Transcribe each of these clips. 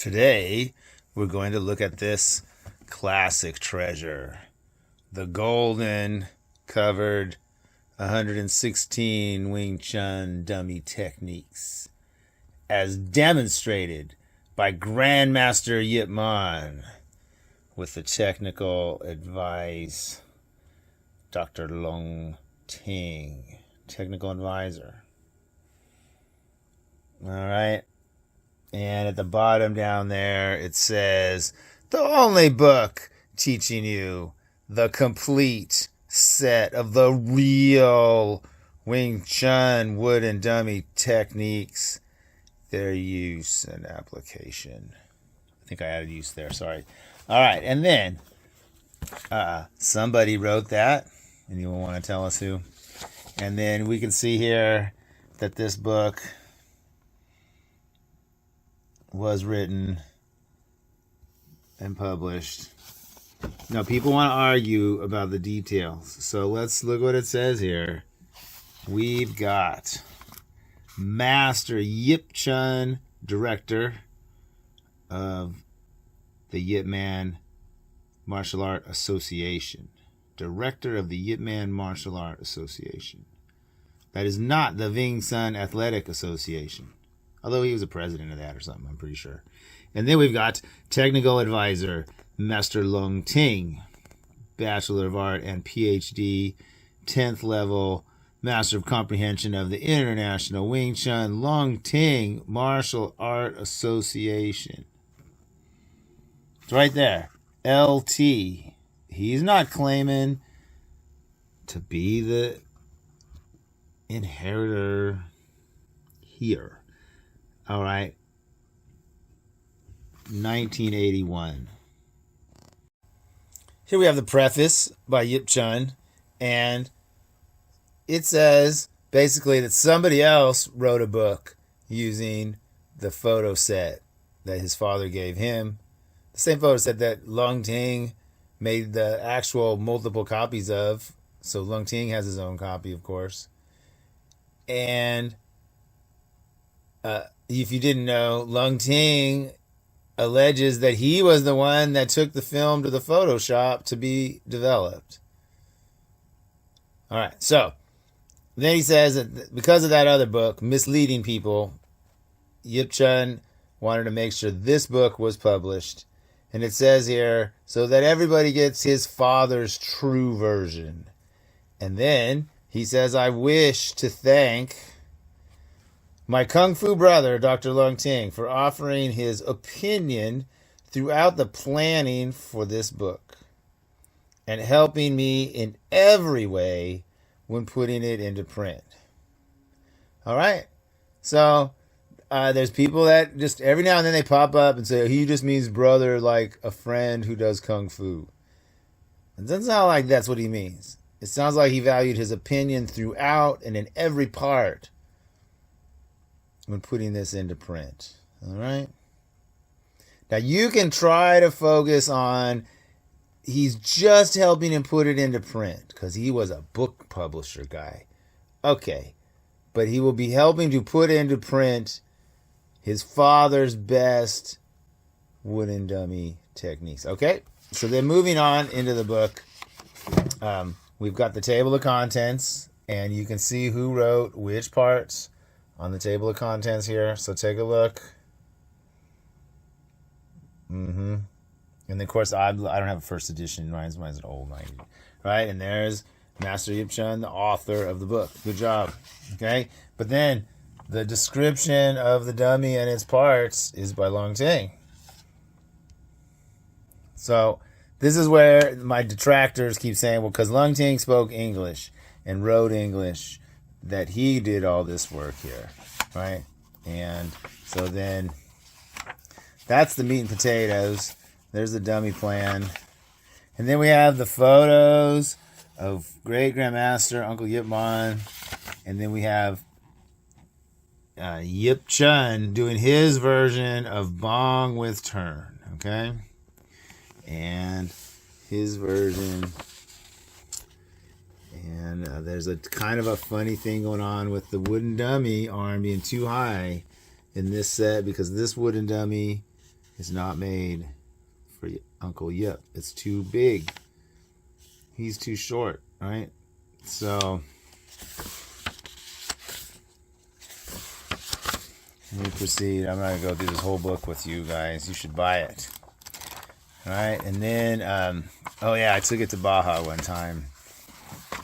Today, we're going to look at this classic treasure, the golden covered 116 Wing Chun dummy techniques, as demonstrated by Grand Master Yip Man, with the technical advice Dr. Leung Ting, technical advisor. All right. And at the bottom down there, it says, the only book teaching you the complete set of the real Wing Chun wooden dummy techniques, their use and application. I think I added use there, sorry. All right, and then somebody wrote that, and you will want to tell us who. And then we can see here that this book was written and published. Now, people want to argue about the details, so let's look what it says here. We've got Master Yip Chun, director of the Yip Man Martial Art Association. Director of the Yip Man Martial Art Association. That is not the Ving Tsun Athletic Association. Although he was a president of that or something, I'm pretty sure. And then we've got technical advisor, Master Leung Ting, Bachelor of Art and PhD, 10th level, Master of Comprehension of the International Wing Chun Leung Ting Martial Art Association. It's right there. LT. He's not claiming to be the inheritor here. All right. 1981. Here we have the preface by Yip Chun, and it says basically that somebody else wrote a book using the photo set that his father gave him. The same photo set that Leung Ting made the actual multiple copies of. So Leung Ting has his own copy, of course. And if you didn't know, Leung Ting alleges that he was the one that took the film to the Photoshop to be developed. All right, so then he says that because of that other book, misleading people, Yip Chun wanted to make sure this book was published. And it says here, so that everybody gets his father's true version. And then he says, I wish to thank my Kung Fu brother, Dr. Leung Ting, for offering his opinion throughout the planning for this book and helping me in every way when putting it into print. All right. So there's people that just every now and then they pop up and say, oh, he just means brother, like a friend who does Kung Fu. It doesn't sound like that's what he means. It sounds like he valued his opinion throughout and in every part when putting this into print. All right. Now you can try to focus on he's just helping him put it into print because he was a book publisher guy. Okay. But he will be helping to put into print his father's best wooden dummy techniques. Okay. So then moving on into the book, we've got the table of contents, and you can see who wrote which parts on the table of contents here. So take a look. And of course, I don't have a first edition. Mine's an old 90. Right? And there's Master Yip Chun, the author of the book. Good job. Okay? But then the description of the dummy and its parts is by Leung Ting. So this is where my detractors keep saying, well, because Leung Ting spoke English and wrote English, that he did all this work here, right? And so then that's the meat and potatoes. There's the dummy plan. And then we have the photos of Great Grand Master Uncle Yip Man. And then we have Yip Chun doing his version of Bong with turn, okay? And his version. And there's a kind of a funny thing going on with the wooden dummy arm being too high in this set because this wooden dummy is not made for Uncle Yip. It's too big. He's too short, right? So let me proceed. I'm not going to go through this whole book with you guys. You should buy it. All right, and then, oh yeah, I took it to Baja one time.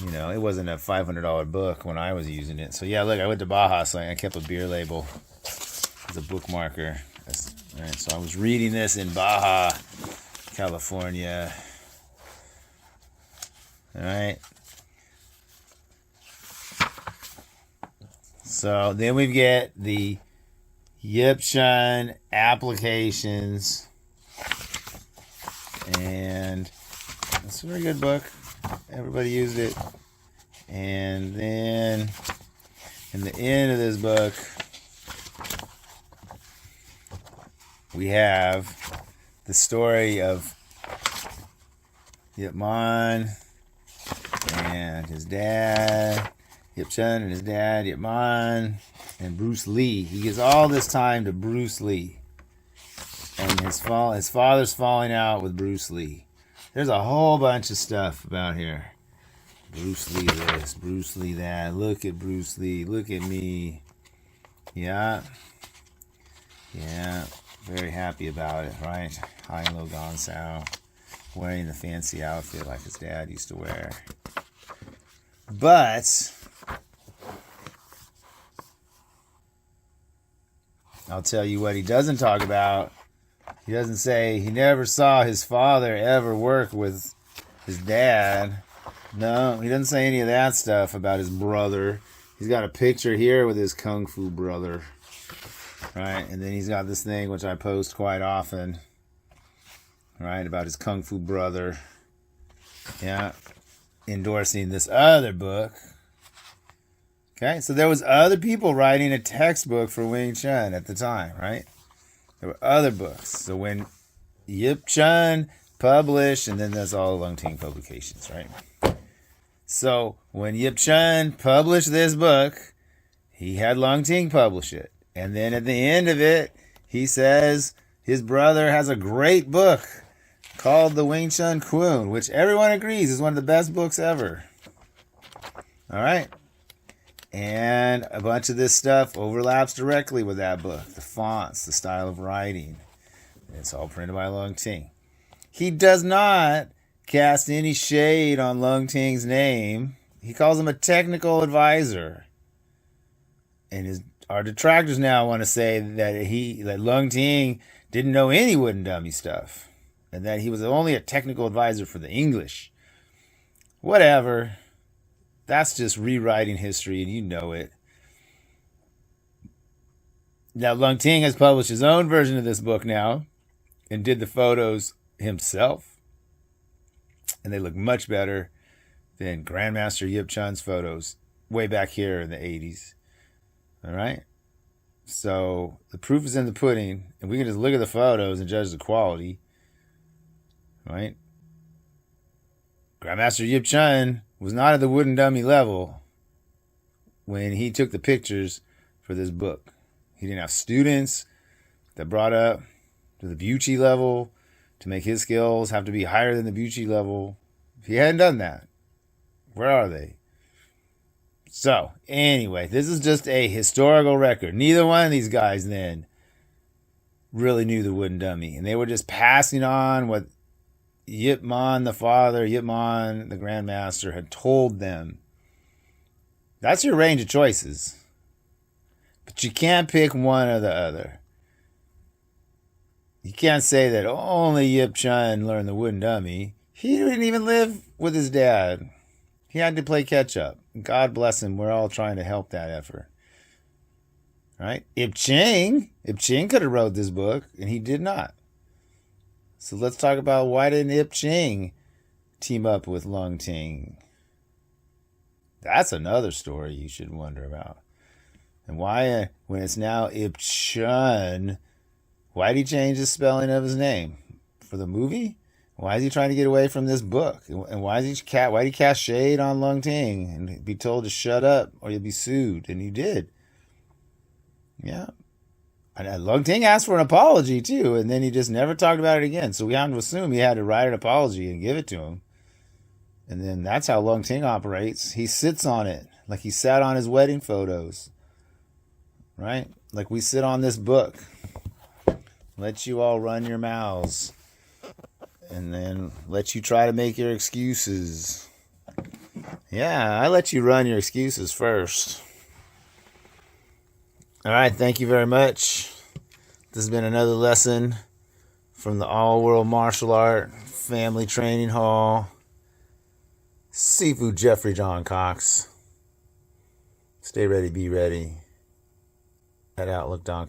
You know, it wasn't a $500 book when I was using it. So yeah, look, I went to Baja, so I kept a beer label as a bookmarker. All right, so I was reading this in Baja, California. All right. So then we get the Yip Chun applications, and it's a very good book. Everybody used it. And then in the end of this book, we have the story of Yip Man and his dad, Yip Chun and his dad, Yip Man, and Bruce Lee. He gives all this time to Bruce Lee. And his father's falling out with Bruce Lee. There's a whole bunch of stuff about here. Bruce Lee this, Bruce Lee that. Look at Bruce Lee. Look at me. Yeah. Yeah. Very happy about it, right? High and low gong sao. Wearing the fancy outfit like his dad used to wear. But I'll tell you what he doesn't talk about. He doesn't say he never saw his father ever work with his dad. No, he doesn't say any of that stuff about his brother. He's got a picture here with his kung fu brother. Right? And then he's got this thing which I post quite often. Right? About his kung fu brother. Yeah. Endorsing this other book. Okay? So there was other people writing a textbook for Wing Chun at the time, right? There were other books. So when Yip Chun published, and then there's all Leung Ting publications, right? So when Yip Chun published this book, he had Leung Ting publish it. And then at the end of it, he says his brother has a great book called the Wing CHun Kuen, which everyone agrees is one of the best books ever. All right? And a bunch of this stuff overlaps directly with that book. The fonts, the style of writing. It's all printed by Leung Ting. He does not cast any shade on Leung Ting's name. He calls him a technical advisor. And our detractors now want to say that Leung Ting didn't know any wooden dummy stuff. And that he was only a technical advisor for the English. Whatever. That's just rewriting history, and you know it. Now, Leung Ting has published his own version of this book now and did the photos himself. And they look much better than Grand Master Yip Chun's photos way back here in the 80s. All right? So the proof is in the pudding, and we can just look at the photos and judge the quality. Right? Grand Master Yip Chun was not at the wooden dummy level when he took the pictures for this book. He didn't have students that brought up to the Bucci level to make his skills have to be higher than the Bucci level. If he hadn't done that, where are they? So, anyway, this is just a historical record. Neither one of these guys then really knew the wooden dummy. And they were just passing on what Yip Man, the father, Yip Man, the Grand Master, had told them. That's your range of choices. But you can't pick one or the other. You can't say that only Yip Chun learned the wooden dummy. He didn't even live with his dad. He had to play catch up. God bless him. We're all trying to help that effort. Right? Yip Ching could have wrote this book, and he did not. So let's talk about why didn't Yip Ching team up with Leung Ting? That's another story you should wonder about. And why, when it's now Yip Chun, why did he change the spelling of his name? For the movie? Why is he trying to get away from this book? And why did he cast shade on Leung Ting and be told to shut up or you'll be sued? And he did. Yeah. And Leung Ting asked for an apology too, and then he just never talked about it again. So we have to assume he had to write an apology and give it to him. And then that's how Leung Ting operates. He sits on it like he sat on his wedding photos, right? Like we sit on this book. Let you all run your mouths, and then let you try to make your excuses. Yeah, I let you run your excuses first. All right, thank you very much. This has been another lesson from the All World Martial Art Family Training Hall. Si-Fu Jeffrey John Cox. Stay ready, be ready at Outlook.com.